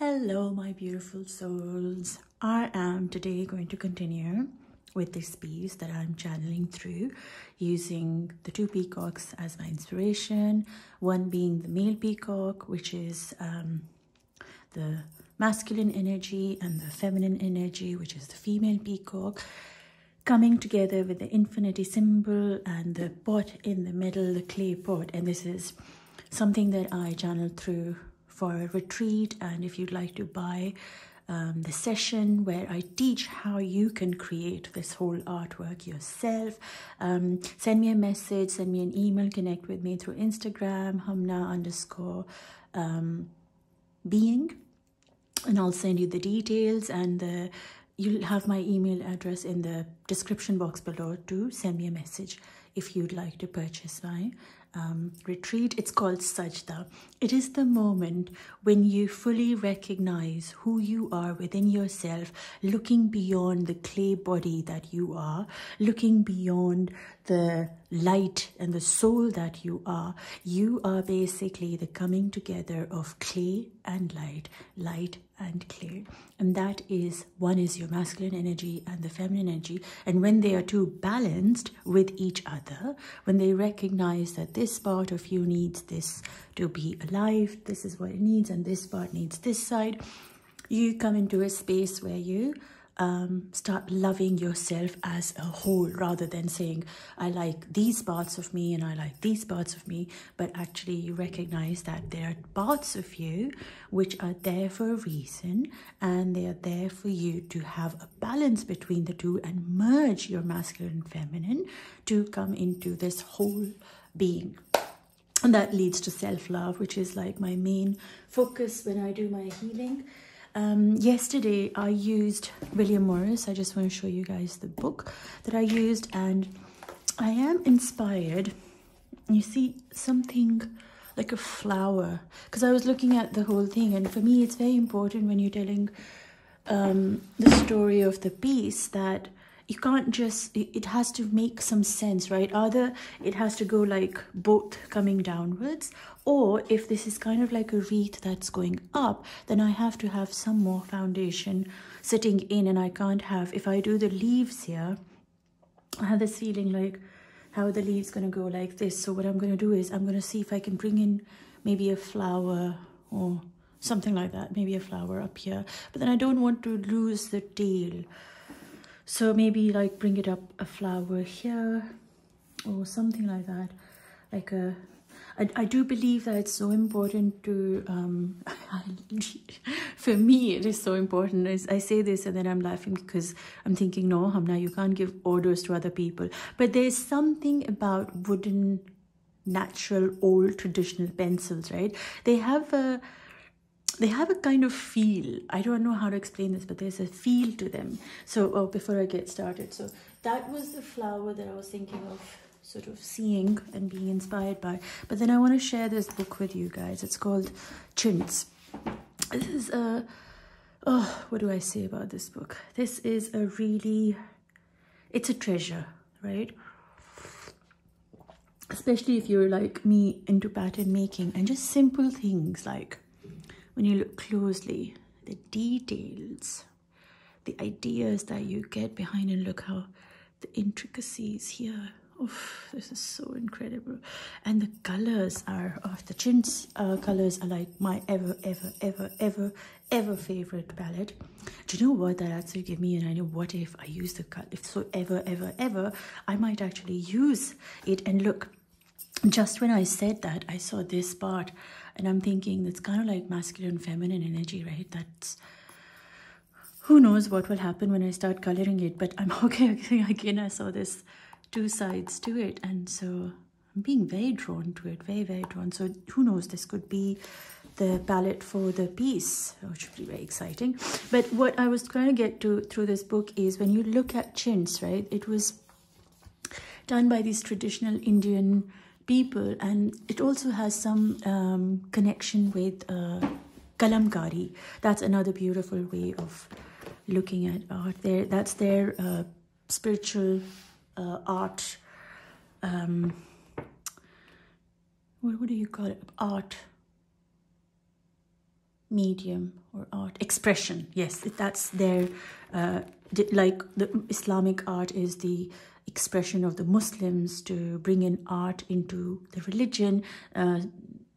Hello, my beautiful souls. I am today going to continue with this piece that I'm channeling through using the two peacocks as my inspiration. One being the male peacock, which is the masculine energy, and the feminine energy, which is the female peacock, coming together with the infinity symbol and the pot in the middle, the clay pot. And this is something that I channeled through for a retreat. And if you'd like to buy the session where I teach how you can create this whole artwork yourself, send me a message, send me an email, connect with me through Instagram, HUMNA_being, and I'll send you the details, and you'll have my email address in the description box below to send me a message if you'd like to purchase my retreat. It's called Sajda. It is the moment when you fully recognize who you are within yourself, looking beyond the clay body that you are, looking beyond the light and the soul that you are. You are basically the coming together of clay and light, light and clay. And that is, one is your masculine energy and the feminine energy. And when they are two balanced with each other, when they recognize that this part of you needs this to be alive, this is what it needs, and this part needs this side, you come into a space where you start loving yourself as a whole, rather than saying, I like these parts of me and I like these parts of me. But actually you recognize that there are parts of you which are there for a reason, and they are there for you to have a balance between the two and merge your masculine and feminine to come into this whole being. And that leads to self-love, which is like my main focus when I do my healing. Yesterday I used William Morris. I just want to show you guys the book that I used, and I am inspired. You see something like a flower, because I was looking at the whole thing, and for me it's very important when you're telling the story of the piece that you can't just, it has to make some sense, right? Either it has to go like both coming downwards, or if this is kind of like a wreath that's going up, then I have to have some more foundation sitting in, and I can't have, if I do the leaves here, I have this feeling like how the leaves going to go like this. So what I'm going to do is I'm going to see if I can bring in maybe a flower or something like that, maybe a flower up here, but then I don't want to lose the tail. So maybe like bring it up a flower here or something like that. Like I do believe that it's so important to, for me it is so important. I say this and then I'm laughing because I'm thinking, no, Humna, you can't give orders to other people. But there's something about wooden, natural, old, traditional pencils, right? They have a kind of feel. I don't know how to explain this, but there's a feel to them. So, before I get started, so that was the flower that I was thinking of sort of seeing and being inspired by. But then I want to share this book with you guys. It's called Chintz. This is a, what do I say about this book? This is a really, it's a treasure, right? Especially if you're like me, into pattern making and just simple things like, when you look closely, the details, the ideas that you get behind, and look how the intricacies here. Oof, this is so incredible. And the colors are, the Chintz colors are like my ever favorite palette. Do you know what that actually gave me? And I know, what if I use the color, if so ever, I might actually use it. And look, just when I said that, I saw this part, and I'm thinking that's kind of like masculine, feminine energy, right? That's, who knows what will happen when I start coloring it, but I'm okay. Again, I saw this two sides to it, and so I'm being very drawn to it, very drawn. So who knows, this could be the palette for the piece, which would be very exciting. But what I was trying to get to through this book is, when you look at Chintz, right, it was done by these traditional Indian people, and it also has some connection with kalamkari. That's another beautiful way of looking at art. That's their spiritual art. What do you call it? Art medium or art expression. Yes, that's their like the Islamic art is the expression of the Muslims to bring in art into the religion.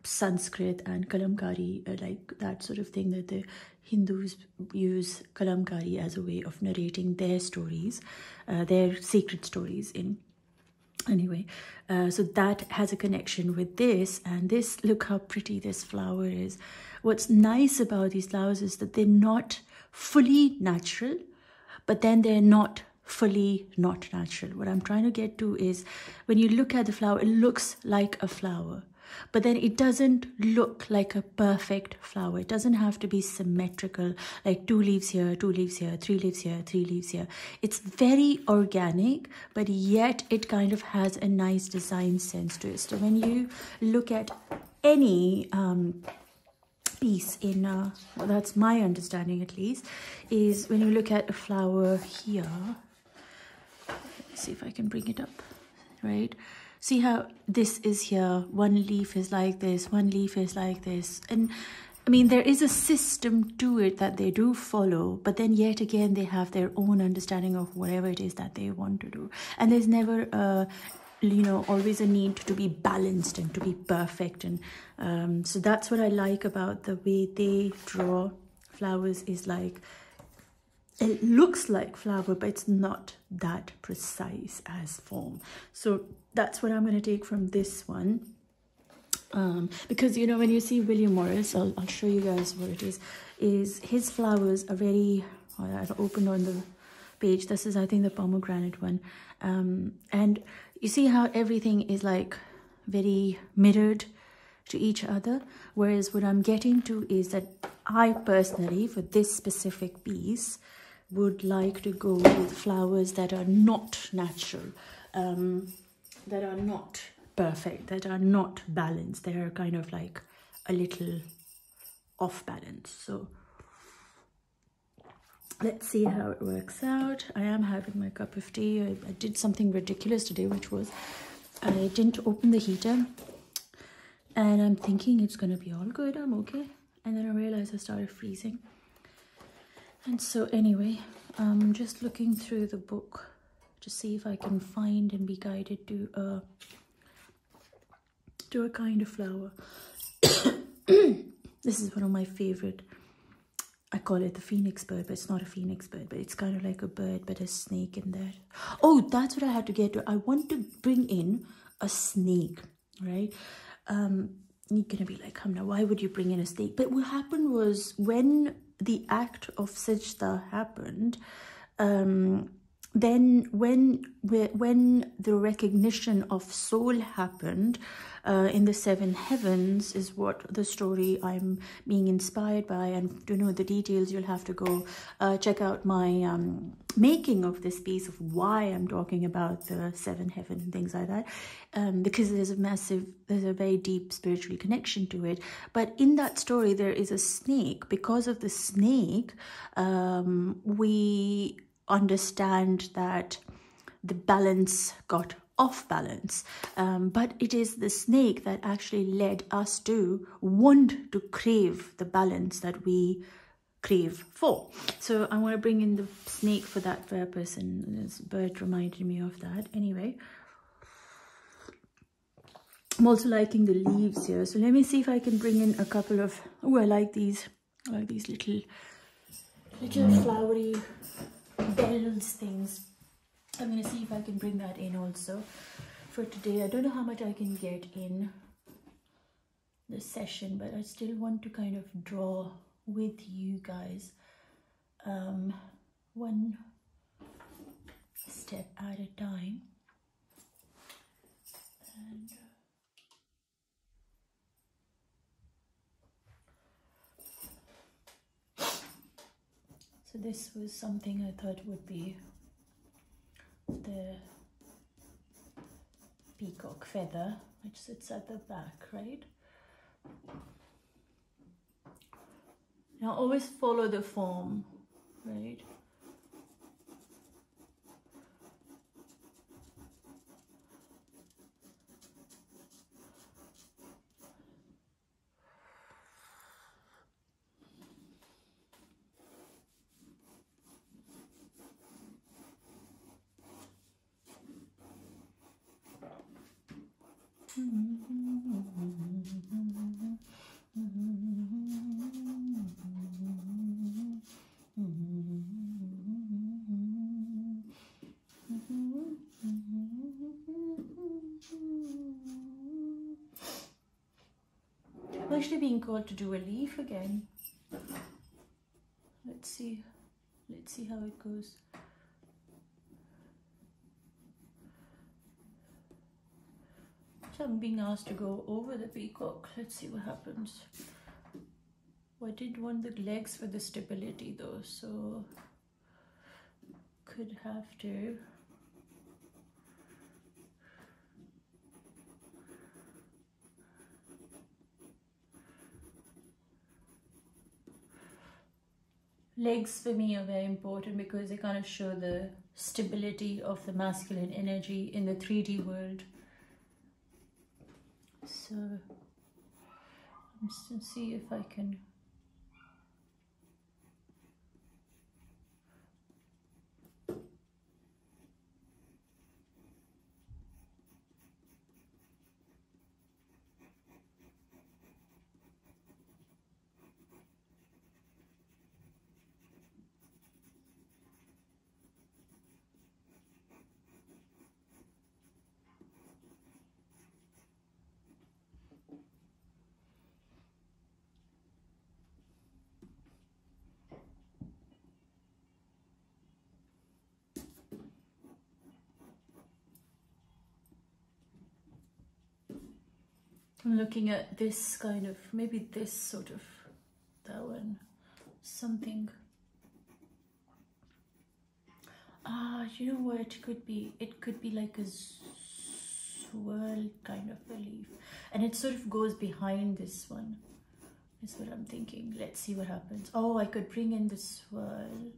Sanskrit and kalamkari, like that sort of thing, that the Hindus use kalamkari as a way of narrating their stories, their sacred stories in. Anyway, so that has a connection with this. And this, look how pretty this flower is. What's nice about these flowers is that they're not fully natural, but then they're not fully not natural. What I'm trying to get to is when you look at the flower, it looks like a flower, but then it doesn't look like a perfect flower. It doesn't have to be symmetrical, like 2 leaves here, 2 leaves here, 3 leaves here, 3 leaves here. It's very organic, but yet it kind of has a nice design sense to it. So when you look at any piece in, well, that's my understanding at least, is when you look at a flower here, let's see if I can bring it up, right? See how this is here, one leaf is like this, one leaf is like this. And I mean, there is a system to it that they do follow, but then yet again, they have their own understanding of whatever it is that they want to do. And there's never a, you know, always a need to be balanced and to be perfect. And so that's what I like about the way they draw flowers, is like, it looks like flower, but it's not that precise as form. So that's what I'm going to take from this one. Because, you know, when you see William Morris, I'll show you guys what it is his flowers are very, I've opened on the page. This is, I think, the pomegranate one. And you see how everything is like very mirrored to each other. Whereas what I'm getting to is that I personally, for this specific piece, would like to go with flowers that are not natural, that are not perfect, that are not balanced. They are kind of like a little off balance. So let's see how it works out. I am having my cup of tea. I did something ridiculous today, which was I didn't open the heater, and I'm thinking it's gonna be all good, I'm okay, and then I realized I started freezing. And so anyway, I'm just looking through the book to see if I can find and be guided to a kind of flower. This is one of my favorite. I call it the phoenix bird, but it's not a phoenix bird, but it's kind of like a bird, but a snake in there. Oh, that's what I had to get to. I want to bring in a snake, right? You're gonna be like, Humna, why would you bring in a snake? But what happened was, when the act of sajda happened, then when the recognition of soul happened in the 7 heavens, is what the story I'm being inspired by. And to know the details, you'll have to go check out my making of this piece, of why I'm talking about the 7 heavens and things like that, because there's a very deep spiritual connection to it. But in that story, there is a snake. Because of the snake, we understand that the balance got off balance, but it is the snake that actually led us to want to crave the balance that we crave for. So I want to bring in the snake for that purpose, and this bird reminded me of that. Anyway, I'm also liking the leaves here, so let me see if I can bring in a couple of, oh, I like these little flowery bells things. I'm going to see if I can bring that in also for today. I don't know how much I can get in the session, but I still want to kind of draw with you guys one step at a time. And so this was something I thought would be the peacock feather, which sits at the back, right? Now always follow the form, right? I'm actually being called to do a leaf again. Let's see how it goes. So I'm being asked to go over the peacock. Let's see what happens. I did want the legs for the stability though, so could have to. Legs for me are very important because they kind of show the stability of the masculine energy in the 3D world. So I'm just going to see if I can. I'm looking at this kind of, maybe this sort of, that one, something. You know what it could be? It could be like a swirl kind of a leaf. And it sort of goes behind this one, is what I'm thinking. Let's see what happens. Oh, I could bring in the swirl.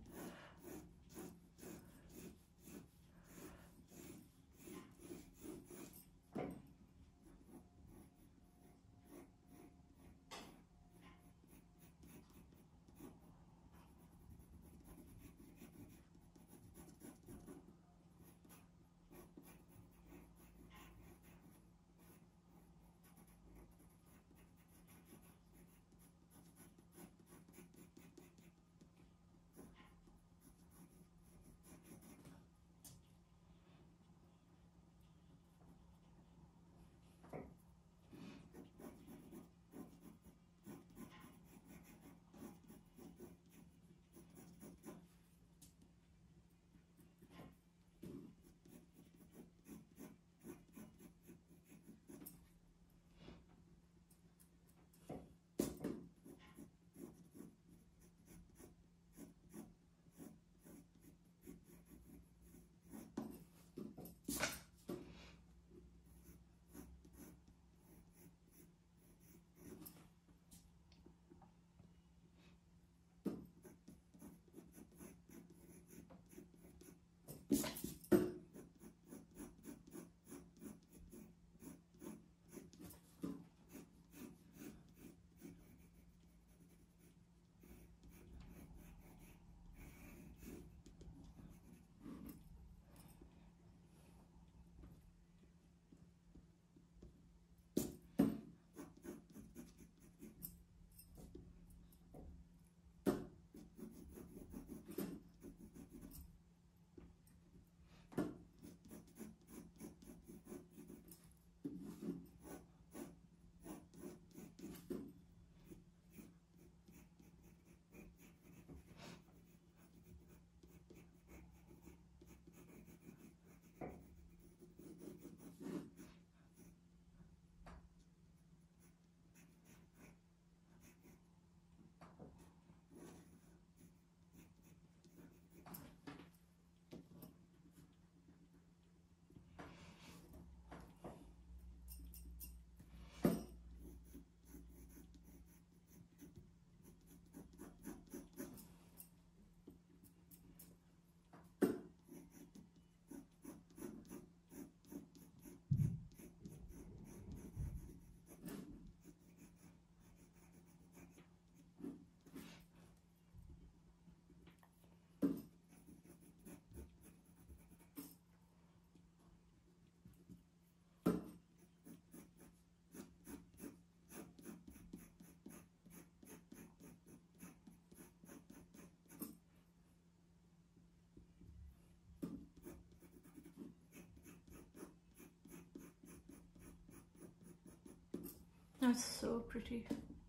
That's so pretty.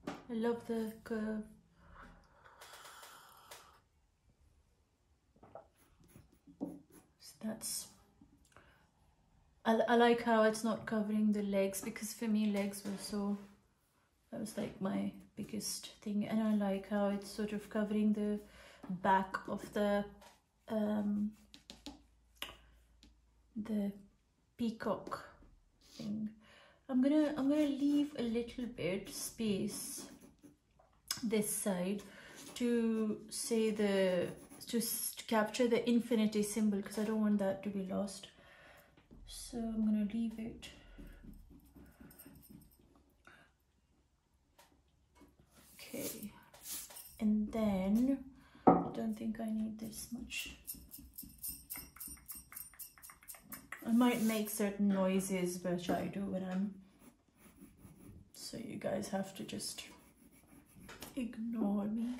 I love the curve. So that's, I like how it's not covering the legs, because for me legs were so, that was like my biggest thing. And I like how it's sort of covering the back of the peacock thing. I'm gonna leave a little bit space this side to say to capture the infinity symbol, because I don't want that to be lost. So I'm gonna leave it. Okay, and then I don't think I need this much. I might make certain noises, which I do when I'm, so you guys have to just ignore me.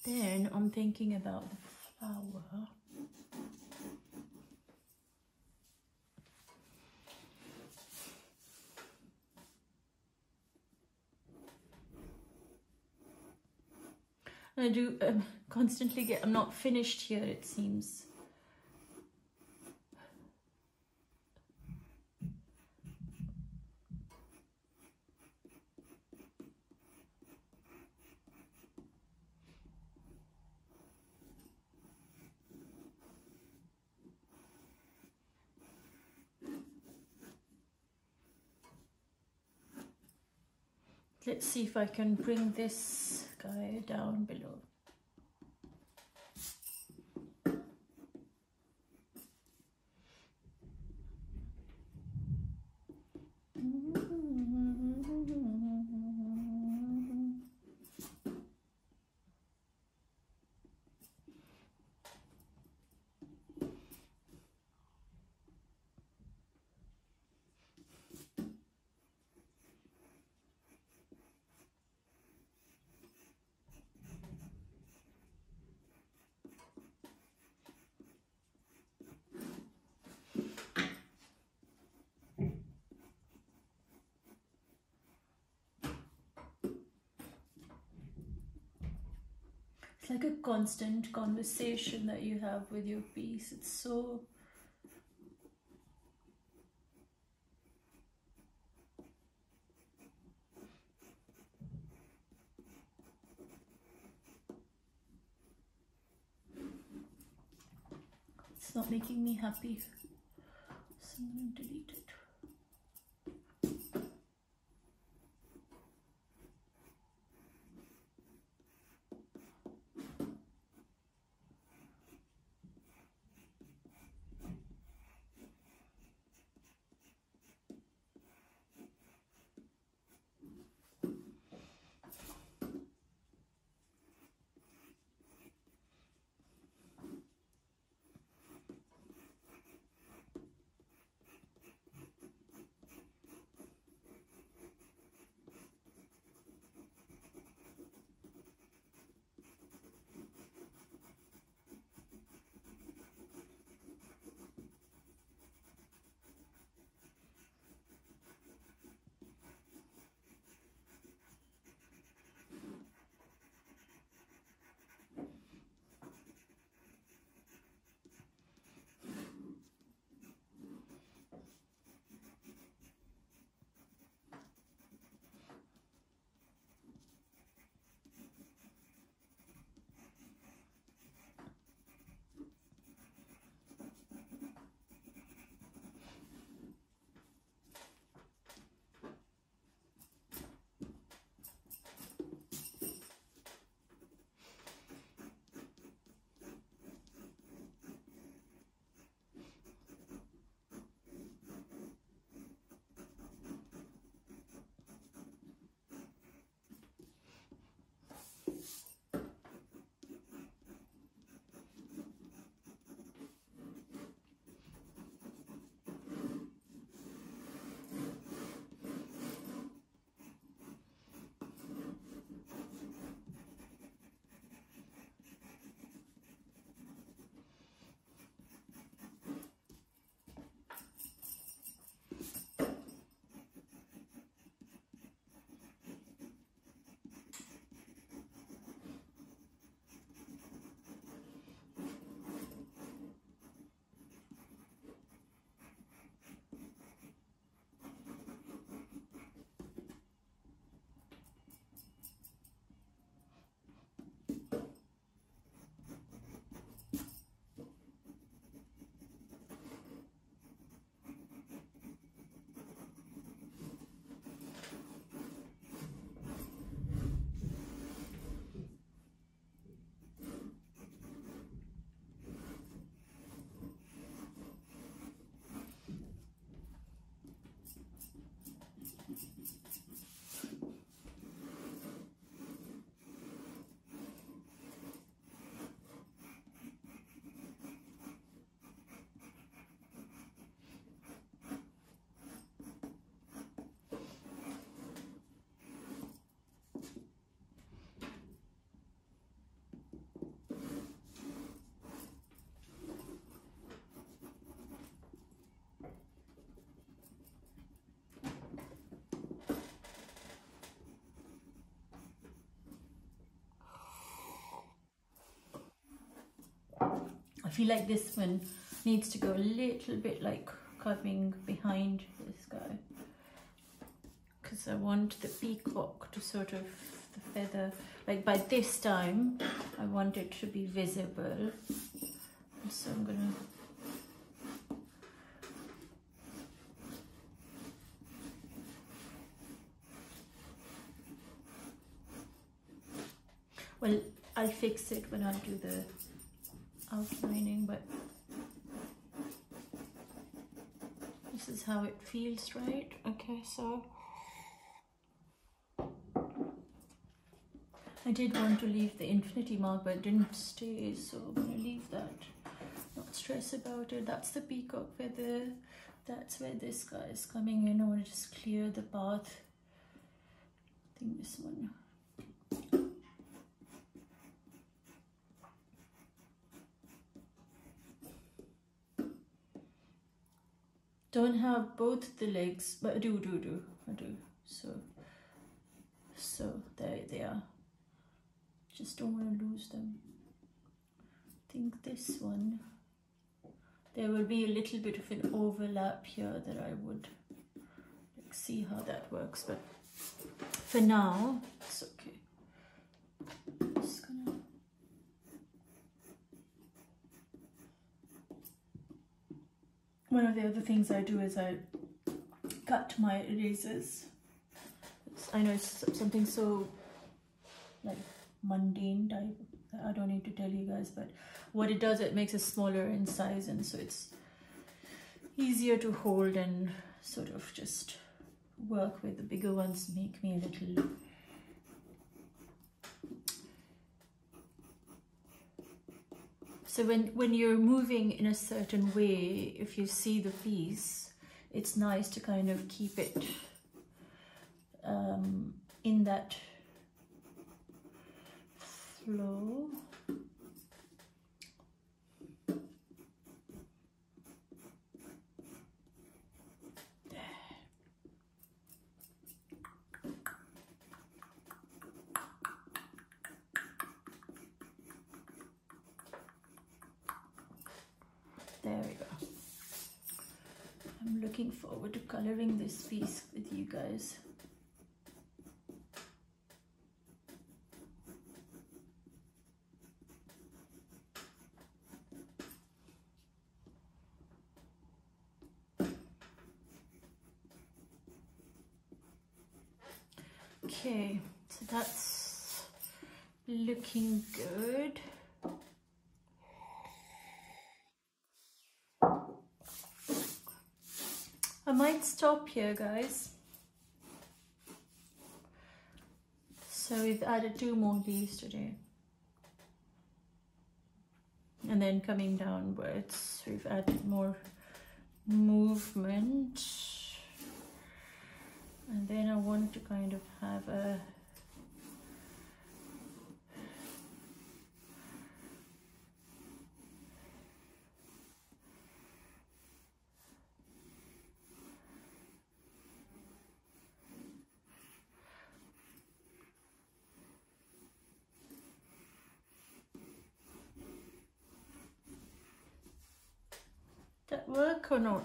Then I'm thinking about the flower. I do constantly get, I'm not finished here, it seems. Let's see if I can bring this guy down below. It's like a constant conversation that you have with your piece. It's so... It's not making me happy. So I'm going to delete it. I feel like this one needs to go a little bit like coming behind this guy, because I want the peacock to sort of, the feather, like by this time I want it to be visible. And so I'm gonna well, I'll fix it when I do the outlining, but this is how it feels, right? Okay, so I did want to leave the infinity mark, but it didn't stay, so I'm gonna leave that. Not stress about it. That's the peacock feather. That's where this guy is coming in. I want to just clear the path. I think this one. Don't have both the legs, but I do. So there they are. Just don't want to lose them. I think this one, there will be a little bit of an overlap here that I would like, see how that works, but for now it's okay. Just gonna one of the other things I do is I cut my erasers. I know it's something so like mundane type, I don't need to tell you guys, but what it does, it makes it smaller in size, and so it's easier to hold and sort of just work with. The bigger ones make me a little so when you're moving in a certain way, if you see the piece, it's nice to kind of keep it in that flow. There we go. I'm looking forward to coloring this piece with you guys. Okay, so that's looking good. I might stop here, guys. So we've added 2 more leaves today. And then coming downwards, we've added more movement. And then I want to kind of have a that work or not?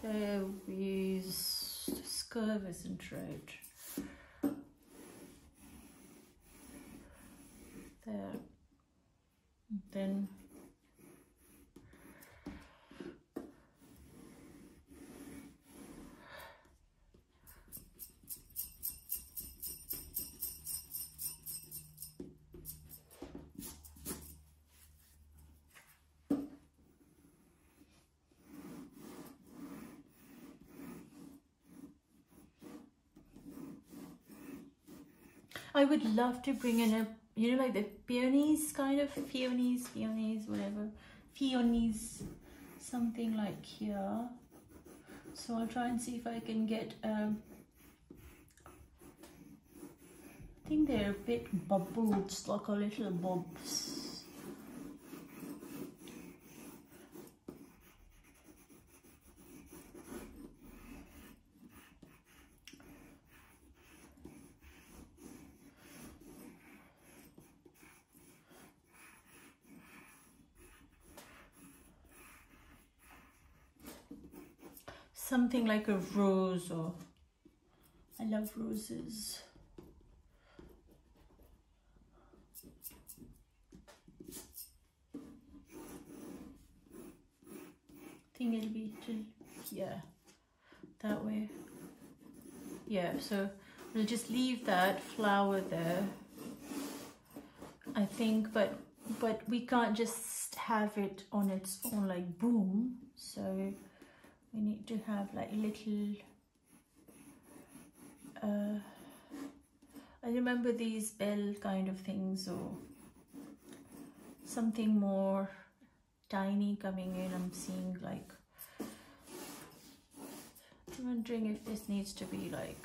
There is this curve isn't right. There. Then I would love to bring in a, you know, like the peonies kind of, peonies, whatever. Peonies, something like here. So I'll try and see if I can get, I think they're a bit bubbled, like a little bobs. something like a rose, or I love roses. I think it'll be till, yeah, that way. Yeah, so we'll just leave that flower there, I think, but we can't just have it on its own like boom, so we need to have like little I remember these bell kind of things, or something more tiny coming in. I'm seeing like, I'm wondering if this needs to be like,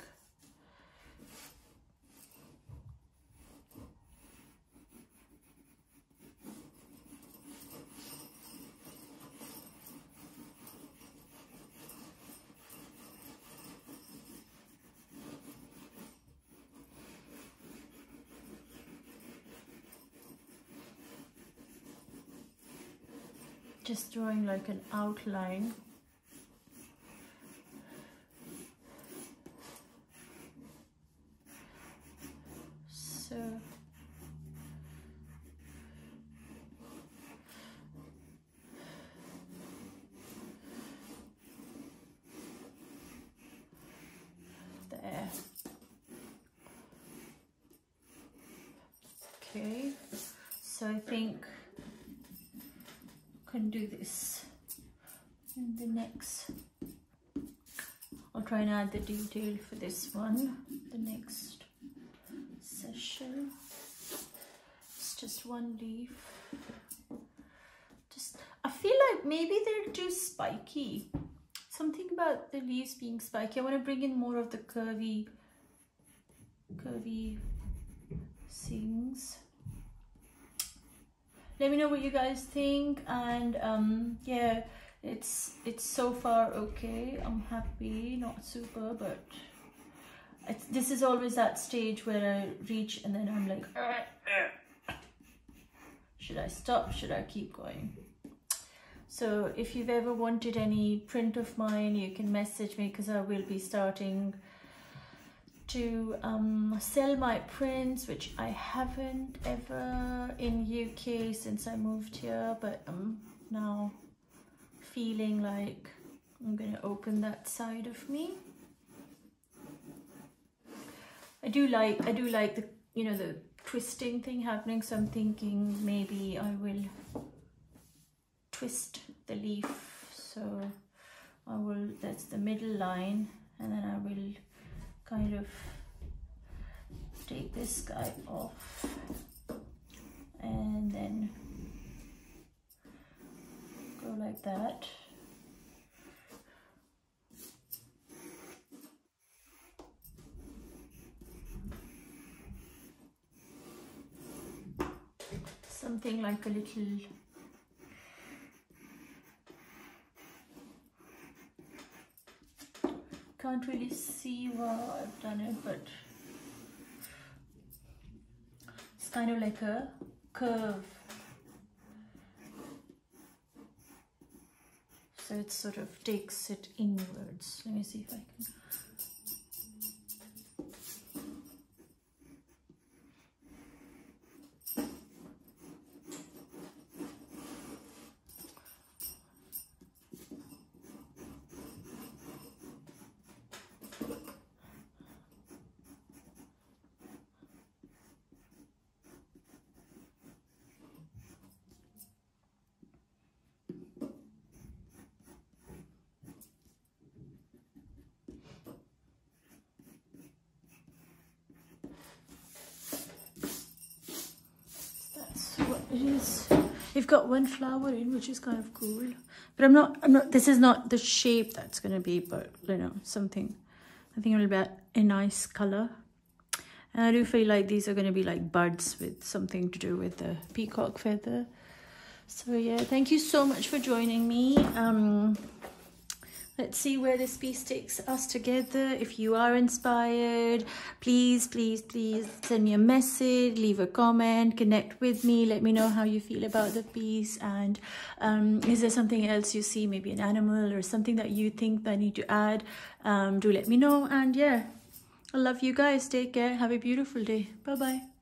just drawing like an outline. So there. Okay, so I think can do this in the next. I'll try and add the detail for this one, the next session. It's just one leaf. Just, I feel like maybe they're too spiky. Something about the leaves being spiky. I want to bring in more of the curvy things. Let me know what you guys think, and yeah, it's so far okay. I'm happy, not super, but this is always that stage where I reach and then I'm like, should I stop? Should I keep going? So if you've ever wanted any print of mine, you can message me, because I will be starting to sell my prints, which I haven't ever in UK since I moved here, but I'm now feeling like I'm gonna open that side of me. I do like the, you know, the twisting thing happening, so I'm thinking maybe I will twist the leaf. So I will, that's the middle line, and then I will kind of take this guy off and then go like that. Something like a little, can't really see how I've done it, but it's kind of like a curve. So it sort of takes it inwards. Let me see if I can. It is. You've got one flower in, which is kind of cool. But I'm not, this is not the shape that's going to be, but, you know, something. I think it'll be a nice color. And I do feel like these are going to be like buds with something to do with the peacock feather. So, yeah, thank you so much for joining me. Let's see where this piece takes us together. If you are inspired, please, please, please send me a message, leave a comment, connect with me, let me know how you feel about the piece. And is there something else you see, maybe an animal or something that you think that I need to add? Do let me know. And yeah, I love you guys. Take care. Have a beautiful day. Bye-bye.